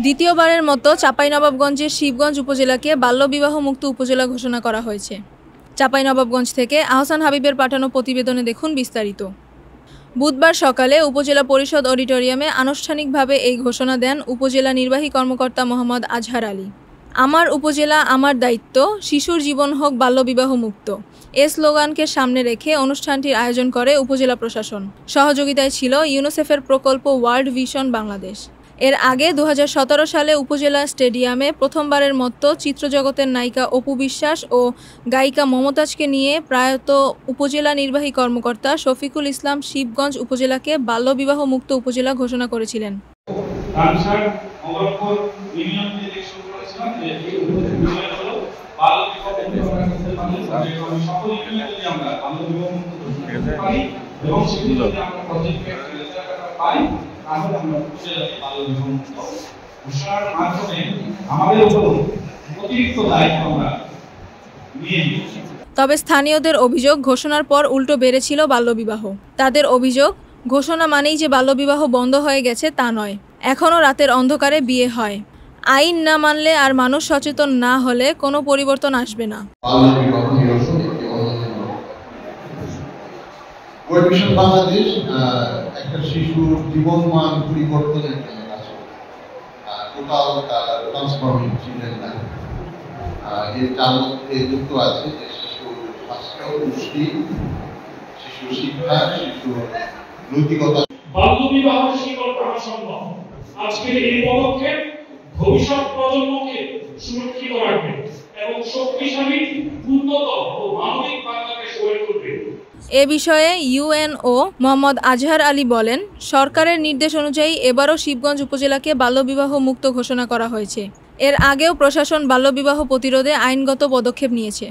দ্বিতীয়বারের মতো চাঁপাইনবাবগঞ্জের শিবগঞ্জ উপজেলাকে বাল্যবিবাহ মুক্ত উপজেলা ঘোষণা করা হয়েছে। চাঁপাইনবাবগঞ্জ থেকে আহসান হাবিবের পাঠানো প্রতিবেদনে দেখুন বিস্তারিত। বুধবার সকালে উপজেলা পরিষদ অডিটোরিয়ামে আনুষ্ঠানিকভাবে এই ঘোষণা দেন উপজেলা নির্বাহী কর্মকর্তা মোহাম্মদ আজহার আলী। আমার উপজেলা আমার দায়িত্ব, শিশুর জীবন হোক বাল্যবিবাহ মুক্ত এ স্লোগানকে সামনে রেখে অনুষ্ঠানটির আয়োজন করে উপজেলা প্রশাসন। সহযোগিতায় ছিল ইউনিসেফের প্রকল্প ওয়ার্ল্ড ভিশন বাংলাদেশ। এর আগে 2017 সালে উপজেলা স্টেডিয়ামে প্রথমবারের মতো চিত্রজগতের নায়িকা অপু বিশ্বাস ও গায়িকা মমতাজকে নিয়ে প্রয়াত উপজেলা নির্বাহী কর্মকর্তা শফিকুল ইসলাম শিবগঞ্জ উপজেলাকে বাল্যবিবাহ মুক্ত উপজেলা ঘোষণা করেছিলেন। তবে স্থানীয়দের অভিযোগ, ঘোষণার পর উল্টো বেড়েছিল বাল্যবিবাহ। তাদের অভিযোগ, ঘোষণা মানেই যে বাল্যবিবাহ বন্ধ হয়ে গেছে তা নয়, এখনও রাতের অন্ধকারে বিয়ে হয়। আইন না মানলে আর মানুষ সচেতন না হলে কোনো পরিবর্তন আসবে না। ওয়ার্ল্ড ভিশন বাংলাদেশ একটা শিশুর জীবনমান পরিবর্তনের জন্য কাজ করে। টোটাল ট্রান্সফর্মিং চিলড্রেন লাইফ এর তার মধ্যে যুক্ত আছে যে শিশুর স্বাস্থ্য, পুষ্টি, শিশু শিক্ষা, শিশু নৈতিকতা। বাল্যবিবাহ শিকড় কাটা সম্ভব। আজকের এই পদক্ষেপ ভবিষ্যৎ প্রজন্মকে সুরক্ষিত রাখবে এবং শক্তিশালী, উন্নত ও মানবিক বাংলাদেশ গড়ে তুলবে। এ বিষয়ে ইউএনও মোহাম্মদ আজহার আলী বলেন, সরকারের নির্দেশ অনুযায়ী এবারও শিবগঞ্জ উপজেলাকে বাল্যবিবাহ মুক্ত ঘোষণা করা হয়েছে। এর আগেও প্রশাসন বাল্যবিবাহ প্রতিরোধে আইনগত পদক্ষেপ নিয়েছে।